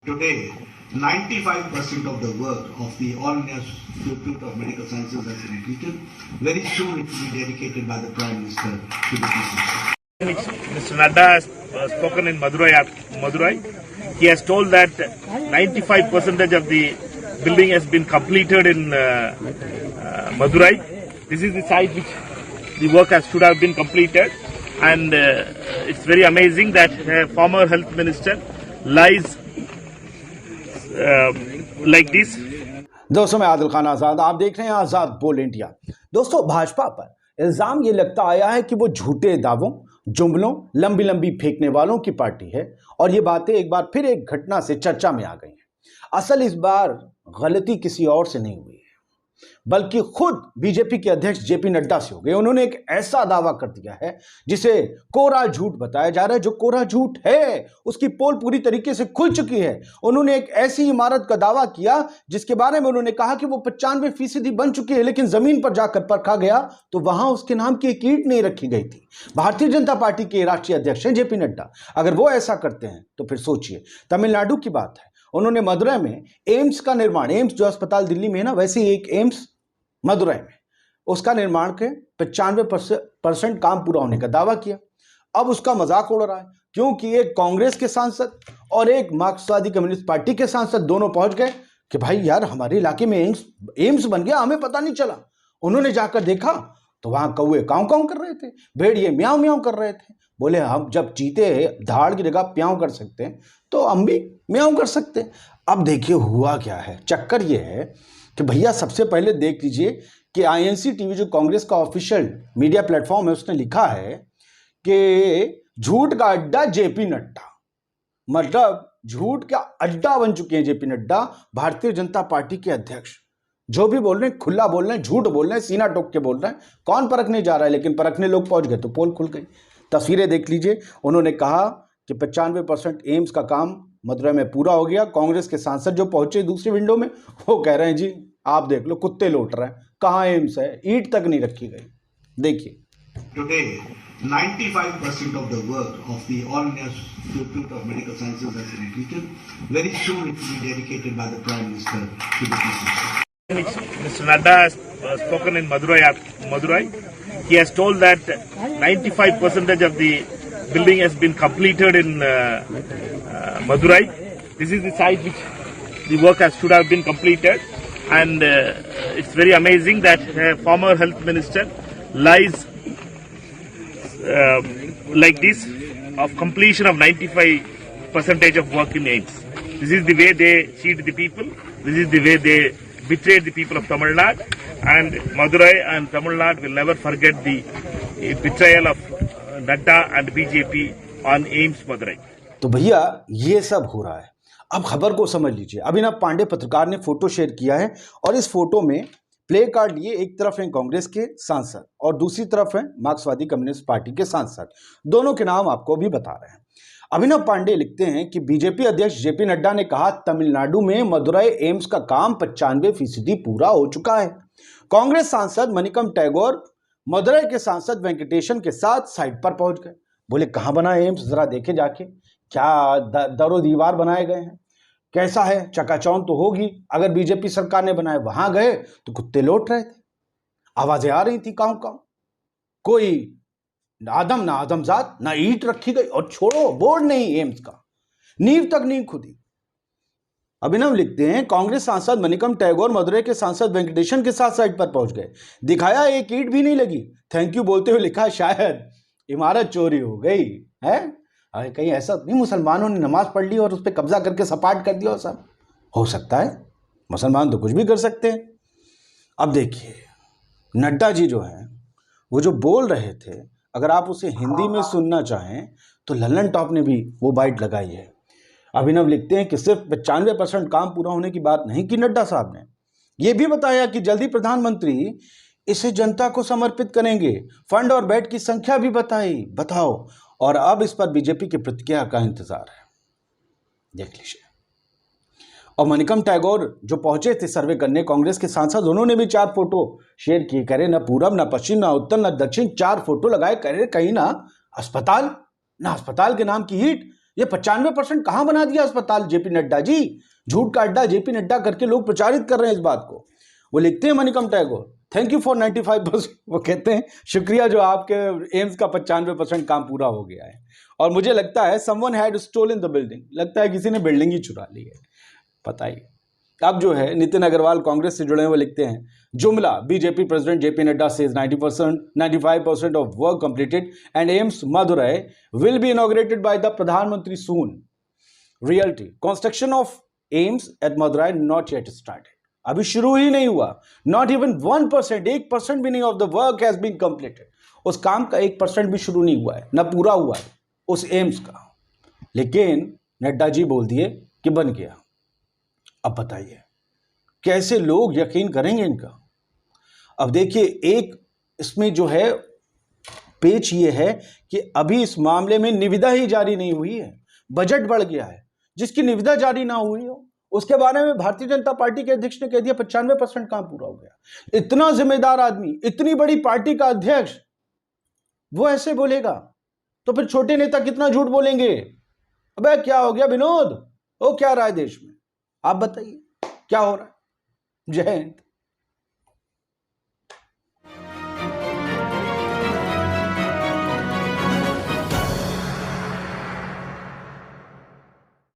Today, 95% of the work of the All India Institute of Medical Sciences has been completed. Very soon it will be dedicated by the Prime Minister to the people. Mr. Nadda has spoken in Madurai. He has told that 95% of the building has been completed in Madurai. This is the site which the work should have been completed, and it's very amazing that former health minister lies like this. दोस्तों, मैं आदिल खान आज़ाद, आप देख रहे हैं आज़ाद बोल India. दोस्तों, भाजपा पर इल्ज़ाम ये लगता आया है कि वो झूठे दावों, जुमलों, लंबी लंबी फेंकने वालों की पार्टी है, और ये बातें एक बार फिर एक घटना से चर्चा में आ गई हैं। असल इस बार गलती किसी और से नहीं हुई है, बल्कि खुद बीजेपी के अध्यक्ष जेपी नड्डा से हो गई। उन्होंने एक ऐसा दावा कर दिया है जिसे कोरा झूठ बताया जा रहा है। जो कोरा झूठ है उसकी पोल पूरी तरीके से खुल चुकी है। उन्होंने एक ऐसी इमारत का दावा किया जिसके बारे में उन्होंने कहा कि वो 95% बन चुकी है, लेकिन जमीन पर जाकर परखा गया तो वहां उसके नाम की एक ईंट नहीं रखी गई थी। भारतीय जनता पार्टी के राष्ट्रीय अध्यक्ष हैं जेपी नड्डा। अगर वो ऐसा करते हैं तो फिर सोचिए, तमिलनाडु की बात है, उन्होंने मदुरै में एम्स का निर्माण, एम्स जो अस्पताल दिल्ली में है ना, वैसे ही एक एम्स मदुरै में, उसका निर्माण के 95% काम पूरा होने का दावा किया। अब उसका मजाक उड़ रहा है क्योंकि एक कांग्रेस के सांसद और एक मार्क्सवादी कम्युनिस्ट पार्टी के सांसद दोनों पहुंच गए कि भाई यार, हमारे इलाके में एम्स बन गया, हमें पता नहीं चला। उन्होंने जाकर देखा तो वहां कौवे काँव काँव कर रहे थे, भेड़िए म्याऊं म्याऊं कर रहे थे। बोले हम जब चीते धाड़ की जगह प्याऊं कर सकते हैं तो हम भी म्याऊं कर सकते हैं। अब देखिए हुआ क्या है। चक्कर ये है कि भैया, सबसे पहले देख लीजिए कि आईएनसी टीवी जो कांग्रेस का ऑफिशियल मीडिया प्लेटफॉर्म है, उसने लिखा है कि झूठ का अड्डा जेपी नड्डा। मतलब झूठ का अड्डा बन चुके हैं जेपी नड्डा, भारतीय जनता पार्टी के अध्यक्ष। जो भी बोल रहे हैं खुला बोल रहे हैं, झूठ बोल रहे हैं, सीना टोक के बोल रहे हैं। कौन परखने जा रहा है, लेकिन परखने लोग पहुंच गए तो पोल खुल गई। तस्वीरें देख लीजिए। उन्होंने कहा कि 95% एम्स का काम मदुरै में पूरा हो गया। कांग्रेस के सांसद जो पहुंचे दूसरी विंडो में, वो कह रहे हैं जी आप देख लो, कुत्ते लौट रहे हैं, कहाँ एम्स है, ईंट तक नहीं रखी गई। देखिए, Today, 95% of the work of the All India Institute of Medical Sciences has been completed. Very soon it will be dedicated by the Prime Minister to the people. Mr. Nadda has spoken in Madurai. He has told that 95% of the building has been completed in Madurai. This is the site which the work should have been completed, and it's very amazing that former health minister lies like this of completion of 95% of work in AIDS. This is the way they cheat the people. This is the way they betrayed the people of Tamil Nadu, and Madurai and Tamil Nadu will never forget the betrayal of Nadda and BJP on AIIMS Madurai. तो भैया ये सब हो रहा है। अब खबर को समझ लीजिए। अभिनव पांडे पत्रकार ने फोटो शेयर किया है, और इस फोटो में प्ले कार्ड लिए एक तरफ हैं कांग्रेस के सांसद और दूसरी तरफ हैं मार्क्सवादी कम्युनिस्ट पार्टी के सांसद। दोनों के नाम आपको भी बता रहे हैं। अभिनव पांडे लिखते हैं कि बीजेपी अध्यक्ष जेपी नड्डा ने कहा तमिलनाडु में मदुरै एम्स का काम 95% पूरा हो चुका है। कांग्रेस सांसद मणिकम टैगोर मदुरै के सांसद वेंकटेशन के साथ साइट पर पहुंच गए। बोले कहाँ बना एम्स, जरा देखे जाके, क्या दरो दीवार बनाए गए हैं, कैसा है, चकाचौंध तो होगी। अगर बीजेपी सरकार ने बनाए, वहां गए तो कुत्ते लौट रहे थे, आवाजें आ रही थी काँव काँव। कोई आदम ना आदमजात, ना ईंट रखी गई, और छोड़ो बोर्ड नहीं, एम्स का नींव तक नहीं खुदी। अभिनव लिखते हैं कांग्रेस सांसद मणिकम टैगोर मदुरै के सांसद वेंकटेशन के साथ साइट पर पहुंच गए। दिखाया एक ईंट भी नहीं लगी। थैंक यू बोलते हुए लिखा शायद इमारत चोरी हो गई है। अरे कहीं ऐसा नहीं मुसलमानों ने नमाज पढ़ ली और उस पर कब्जा करके सपाट कर दिया? सब हो सकता है, मुसलमान तो कुछ भी कर सकते हैं। अब देखिए, नड्डा जी जो है वो जो बोल रहे थे, अगर आप उसे हिंदी में सुनना चाहें तो लल्लन टॉप ने भी वो बाइट लगाई है। अभिनव लिखते हैं कि सिर्फ 95% काम पूरा होने की बात नहीं की नड्डा साहब ने, यह भी बताया कि जल्दी प्रधानमंत्री इसे जनता को समर्पित करेंगे। फंड और बेड की संख्या भी बताओ। और अब इस पर बीजेपी की प्रतिक्रिया का इंतजार है, देख लीजिए। और मणिकम टैगोर जो पहुंचे थे सर्वे करने, कांग्रेस के सांसद, उन्होंने भी 4 फोटो शेयर किए। करे ना पूरब, ना पश्चिम, ना उत्तर, ना दक्षिण, 4 फोटो लगाए। करे कहीं ना अस्पताल के नाम की ईंट, ये 95% कहां बना दिया अस्पताल जेपी नड्डा जी? झूठ का अड्डा जेपी नड्डा करके लोग प्रचारित कर रहे हैं इस बात को। वो लिखते हैं Manickam Tagore, thank you for 95%। वो कहते हैं शुक्रिया जो आपके एम्स का 95% काम पूरा हो गया है। और मुझे लगता है someone had stolen the building, लगता है किसी ने बिल्डिंग ही चुरा ली है, पता ही। अब जो है नितिन अग्रवाल कांग्रेस से जुड़े हुए लिखते हैं, जुमला BJP president JP Nadda says 95% of work completed and AIIMS Madurai will be inaugurated by the प्रधानमंत्री soon. Reality, construction of AIIMS at Madurai not yet started, अभी शुरू ही नहीं हुआ। नॉट इवन 1%, 1% भी नहीं of the work has been completed, उस काम का 1% भी शुरू नहीं हुआ है, ना पूरा हुआ है उस एम्स का। लेकिन नड्डा जी बोल दिए कि बन गया। अब बताइए कैसे लोग यकीन करेंगे इनका? अब देखिए, एक इसमें जो है पेच ये है कि अभी इस मामले में निविदा ही जारी नहीं हुई है, बजट बढ़ गया है। जिसकी निविदा जारी ना हुई हो उसके बारे में भारतीय जनता पार्टी के अध्यक्ष ने कह दिया 95% काम पूरा हो गया। इतना जिम्मेदार आदमी, इतनी बड़ी पार्टी का अध्यक्ष, वो ऐसे बोलेगा तो फिर छोटे नेता कितना झूठ बोलेंगे? अबे क्या हो गया विनोद, वो क्या रहा है देश में? आप बताइए क्या हो रहा है? जय हिंद।